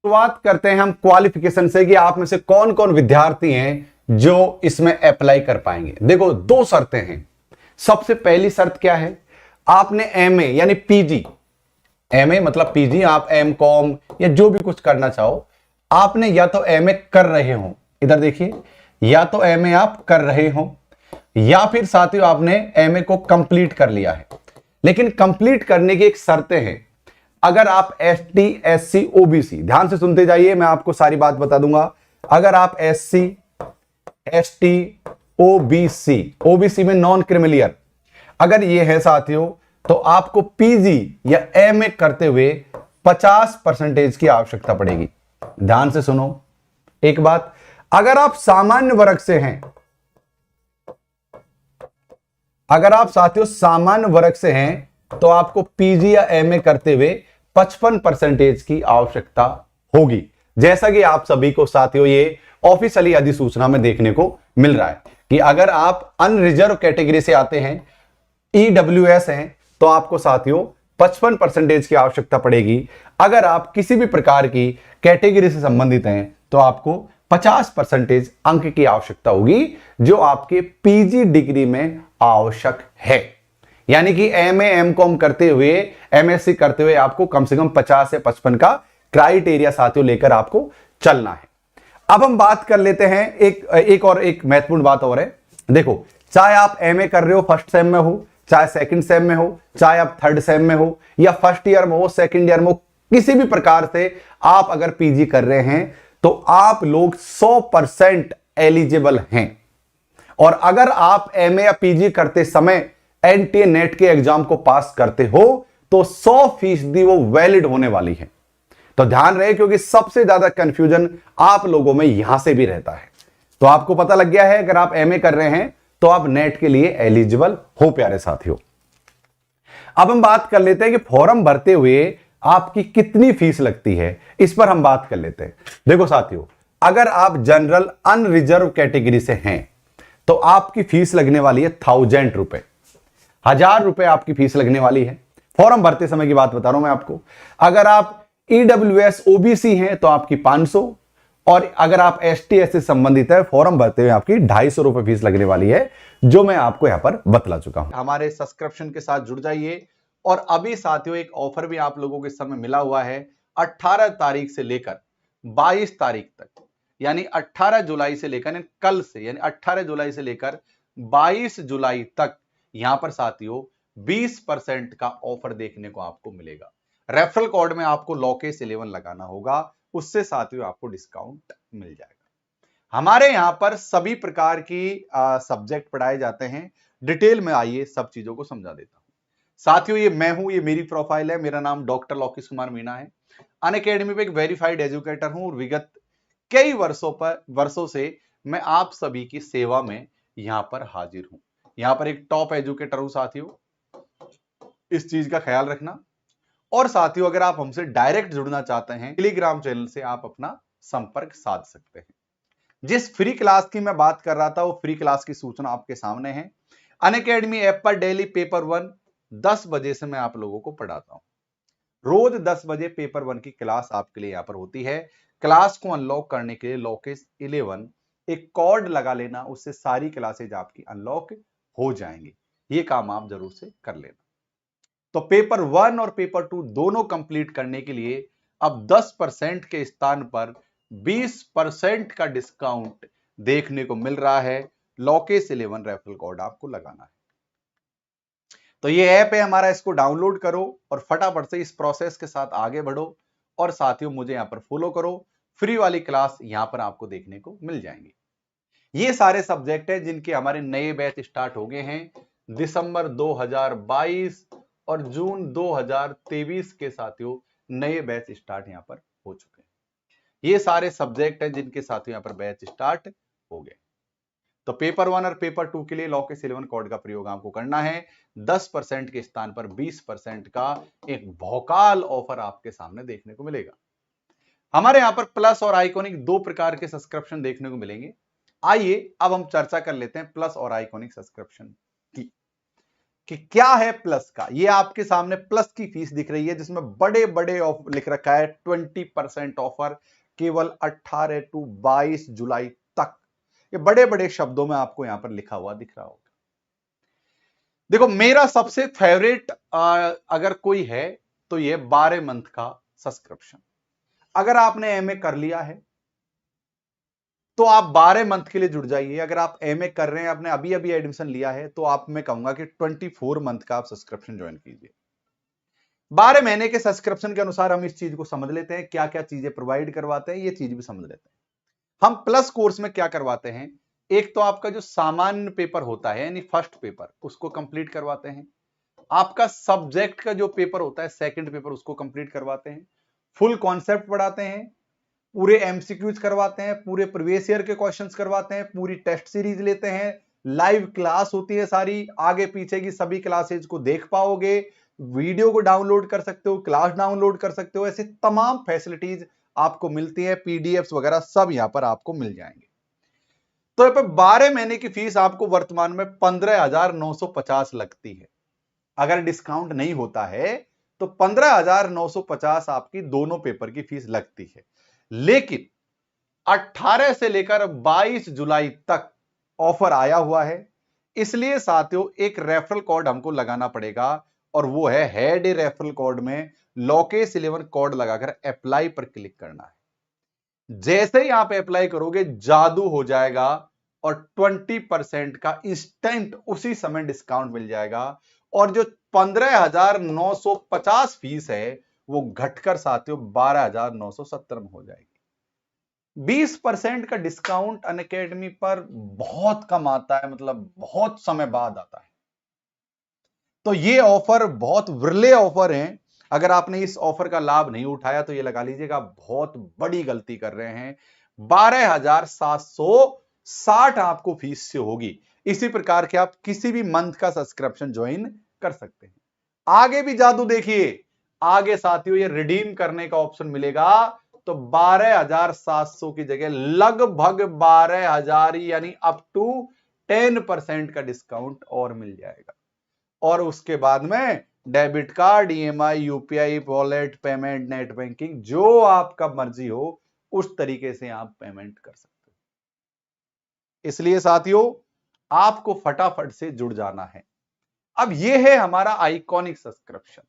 शुरुआत करते हैं हम क्वालिफिकेशन से कि आप में से कौन कौन विद्यार्थी हैं जो इसमें अप्लाई कर पाएंगे। देखो, दो शर्तें हैं। सबसे पहली शर्त क्या है, आपने एमए यानी पीजी, एमए मतलब पीजी, आप एम कॉम या जो भी कुछ करना चाहो, आपने या तो एमए कर रहे हो, इधर देखिए, या तो एमए आप कर रहे हो, या फिर साथियों आपने एमए को कंप्लीट कर लिया है। लेकिन कंप्लीट करने की एक शर्तें हैं। अगर आप एसटी, एससी, ओबीसी, ध्यान से सुनते जाइए, मैं आपको सारी बात बता दूंगा। अगर आप एससी, एसटी, ओबीसी, ओबीसी में नॉन क्रिमिलियर, अगर ये है साथियों, तो आपको पीजी या एमए करते हुए 50% की आवश्यकता पड़ेगी। ध्यान से सुनो एक बात, अगर आप सामान्य वर्ग से हैं, अगर आप साथियों सामान्य वर्ग से हैं, तो आपको पीजी या एमए करते हुए 55% की आवश्यकता होगी। जैसा कि आप सभी को साथियों ये ऑफिशियली अधिसूचना में देखने को मिल रहा है कि अगर आप अनरिजर्व कैटेगरी से आते हैं, ईडब्ल्यूएस हैं, तो आपको साथियों 55% की आवश्यकता पड़ेगी। अगर आप किसी भी प्रकार की कैटेगरी से संबंधित हैं, तो आपको 50% अंक की आवश्यकता होगी, जो आपके पीजी डिग्री में आवश्यक है। यानी कि एमए, एमकॉम करते हुए, एमएससी करते हुए आपको कम से कम 50 से 55 का क्राइटेरिया साथियों लेकर आपको चलना है। अब हम बात कर लेते हैं एक महत्वपूर्ण बात और है। देखो, चाहे आप एमए कर रहे हो, फर्स्ट सेम में हो, चाहे सेकंड सेम में हो, चाहे आप थर्ड सेम में हो, या फर्स्ट ईयर में हो, सेकंड ईयर में हो, किसी भी प्रकार से आप अगर पीजी कर रहे हैं, तो आप लोग 100% एलिजिबल हैं। और अगर आप एमए या पीजी करते समय एनटीए नेट के एग्जाम को पास करते हो, तो 100% वो वैलिड होने वाली है। तो ध्यान रहे, क्योंकि सबसे ज्यादा कंफ्यूजन आप लोगों में यहां से भी रहता है। तो आपको पता लग गया है, अगर आप एमए कर रहे हैं तो आप नेट के लिए एलिजिबल हो प्यारे साथियों। अब हम बात कर लेते हैं कि फॉर्म भरते हुए आपकी कितनी फीस लगती है, इस पर हम बात कर लेते हैं। देखो साथियों, अगर आप जनरल अनरिजर्व कैटेगरी से हैं, तो आपकी फीस लगने वाली है 1000 रुपए, 1000 रुपए आपकी फीस लगने वाली है। फॉर्म भरते समय की बात बता रहा हूं मैं आपको। अगर आप ईडब्ल्यूएस ओबीसी हैं, तो आपकी 500, और अगर आप एसटी एस से संबंधित है, फॉर्म भरते हुए आपकी 250 रुपए फीस लगने वाली है, जो मैं आपको यहां पर बतला चुका हूं। हमारे सब्सक्रिप्शन के साथ जुड़ जाइए। और अभी साथियों एक ऑफर भी आप लोगों के समय मिला हुआ है। 18 तारीख से लेकर 22 तारीख तक, यानी 18 जुलाई से लेकर, यानी कल से, यानी 18 जुलाई से लेकर 22 जुलाई तक यहां पर साथियों 20% का ऑफर देखने को आपको मिलेगा। रेफरल कोड में आपको लॉकेस 11 लगाना होगा, उससे साथियों आपको डिस्काउंट मिल जाएगा। हमारे यहां पर सभी प्रकार की सब्जेक्ट पढ़ाए जाते हैं। डिटेल में आइए सब चीजों को समझा देता हूं। साथियों ये मैं हूं, ये मेरी प्रोफाइल है। मेरा नाम डॉक्टर लोकेश कुमार मीणा है। अनअकैडमी पे एक वेरीफाइड एजुकेटर हूं और विगत कई वर्षों से मैं आप सभी की सेवा में यहां पर हाजिर हूं। यहां पर एक टॉप एजुकेटर हूं साथियों, इस चीज का ख्याल रखना। और साथियों अगर आप हमसे डायरेक्ट जुड़ना चाहते हैं, टेलीग्राम चैनल से आप अपना संपर्क साध सकते हैं। जिस फ्री क्लास की मैं बात कर रहा था, वो फ्री क्लास की सूचना आपके सामने है। अनअकैडमी ऐप पर डेली पेपर 1 10 बजे से मैं आप लोगों को पढ़ाता हूं। रोज 10 बजे पेपर 1 की क्लास आपके लिए यहां पर होती है। क्लास को अनलॉक करने के लिए लॉकेस 11 एक कोड लगा लेना, उससे सारी क्लासेज आपकी अनलॉक हो जाएंगी। ये काम आप जरूर से कर लेना। तो पेपर 1 और पेपर 2 दोनों कंप्लीट करने के लिए अब 10% के स्थान पर 20% का डिस्काउंट देखने को मिल रहा है। लॉकेस 11 रेफरल कोड आपको लगाना है। तो ये ऐप है हमारा, इसको डाउनलोड करो और फटाफट से इस प्रोसेस के साथ आगे बढ़ो। और साथियों मुझे यहां पर फॉलो करो, फ्री वाली क्लास यहां पर आपको देखने को मिल जाएंगी। ये सारे सब्जेक्ट हैं जिनके हमारे नए बैच स्टार्ट हो गए हैं। दिसंबर 2022 और जून 2023 के साथियों नए बैच स्टार्ट यहां पर हो चुके हैं। ये सारे सब्जेक्ट हैं जिनके साथियों यहां पर बैच स्टार्ट हो गए। तो पेपर 1 और पेपर 2 के लिए लॉकेस 11 कोड का प्रयोग आपको करना है। 10% के स्थान पर 20% का एक भौकाल ऑफर आपके सामने देखने को मिलेगा। हमारे यहां पर प्लस और आइकॉनिक दो प्रकार के सब्सक्रिप्शन देखने को मिलेंगे। आइए अब हम चर्चा कर लेते हैं प्लस और आइकॉनिक सब्सक्रिप्शन की। कि क्या है प्लस का। ये आपके सामने प्लस की फीस दिख रही है जिसमें बड़े बड़े लिख रखा है 20% ऑफर केवल 18 टू 22 जुलाई तक। ये बड़े बड़े शब्दों में आपको यहां पर लिखा हुआ दिख रहा होगा। देखो मेरा सबसे फेवरेट अगर कोई है तो ये 12 मंथ का सब्सक्रिप्शन। अगर आपने एमए कर लिया है तो आप 12 मंथ के लिए जुड़ जाइए। अगर आप एमए कर रहे हैं, आपने अभी अभी एडमिशन लिया है, तो आप, मैं कहूंगा कि 24 मंथ का आप सब्सक्रिप्शन ज्वाइन कीजिए। 12 महीने के सब्सक्रिप्शन के अनुसार हम इस चीज को समझ लेते हैं, क्या क्या चीजें प्रोवाइड करवाते हैं, ये चीज भी समझ लेते हैं। हम प्लस कोर्स में क्या करवाते हैं, एक तो आपका जो सामान्य पेपर होता है यानी फर्स्ट पेपर, उसको कंप्लीट करवाते हैं। आपका सब्जेक्ट का जो पेपर होता है सेकंड पेपर, उसको कंप्लीट करवाते हैं। फुल कॉन्सेप्ट पढ़ाते हैं, पूरे एमसीक्यूज करवाते हैं, पूरे प्रीवियस ईयर के क्वेश्चंस करवाते हैं, पूरी टेस्ट सीरीज लेते हैं, लाइव क्लास होती है सारी, आगे पीछे की सभी क्लासेज को देख पाओगे, वीडियो को डाउनलोड कर सकते हो, क्लास डाउनलोड कर सकते हो, ऐसे तमाम फैसिलिटीज आपको मिलती है, पीडीएफ्स वगैरह सब यहां पर आपको मिल जाएंगे। तो यहाँ पर 12 महीने की फीस आपको वर्तमान में 15,950 लगती है। अगर डिस्काउंट नहीं होता है तो 15,950 आपकी दोनों पेपर की फीस लगती है। लेकिन 18 से लेकर 22 जुलाई तक ऑफर आया हुआ है, इसलिए साथियों एक रेफरल कोड हमको लगाना पड़ेगा, और वो है हेड रेफरल कोड में लोकेश 11 कोड लगाकर अप्लाई पर क्लिक करना है। जैसे ही आप अप्लाई करोगे जादू हो जाएगा और 20% का इंस्टेंट उसी समय डिस्काउंट मिल जाएगा, और जो 15,950 फीस है वो घटकर साथियों 12,970 में हो जाएगी। 20% का डिस्काउंट अनअकैडमी पर बहुत कम आता है, मतलब बहुत समय बाद आता है। तो ये ऑफर बहुत विरले ऑफर हैं। अगर आपने इस ऑफर का लाभ नहीं उठाया तो ये लगा लीजिएगा बहुत बड़ी गलती कर रहे हैं। 12,760 आपको फीस से होगी। इसी प्रकार के आप किसी भी मंथ का सब्सक्रिप्शन ज्वाइन कर सकते हैं। आगे भी जादू देखिए, आगे साथियों ये रिडीम करने का ऑप्शन मिलेगा तो 12,700 की जगह लगभग 12,000 यानी अप टू 10% का डिस्काउंट और मिल जाएगा। और उसके बाद में debit card, EMI, UPI, wallet payment, net banking, जो आपका मर्जी हो उस तरीके से आप पेमेंट कर सकते हो। इसलिए साथियों आपको फटाफट से जुड़ जाना है। अब यह है हमारा आइकॉनिक सब्सक्रिप्शन।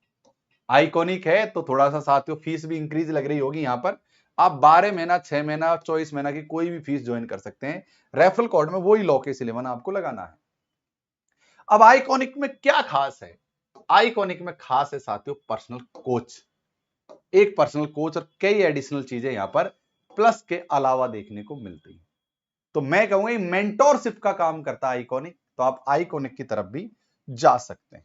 आइकॉनिक है तो थोड़ा सा साथियों फीस भी इंक्रीज लग रही होगी। यहां पर आप 12 महीना, 6 महीना, 24 महीना की कोई भी फीस ज्वाइन कर सकते हैं। रेफरल कोड में वही लोकेश 11 आपको लगाना है। अब आइकॉनिक में क्या खास है, आइकॉनिक में खास है साथियों पर्सनल कोच। एक पर्सनल कोच और कई एडिशनल चीजें यहां पर प्लस के अलावा देखने को मिलती है। तो मैं कहूंगा मेंटोरशिप का काम करता है आइकॉनिक, तो आप आइकॉनिक की तरफ भी जा सकते हैं।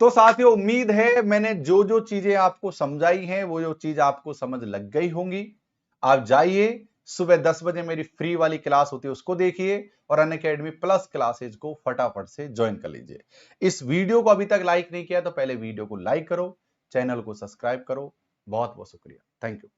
तो साथियों उम्मीद है मैंने जो जो चीजें आपको समझाई हैं वो जो चीज आपको समझ लग गई होंगी। आप जाइए, सुबह 10 बजे मेरी फ्री वाली क्लास होती है उसको देखिए, और अनअकैडमी प्लस क्लासेज को फटाफट से ज्वाइन कर लीजिए। इस वीडियो को अभी तक लाइक नहीं किया तो पहले वीडियो को लाइक करो, चैनल को सब्सक्राइब करो। बहुत बहुत शुक्रिया, थैंक यू।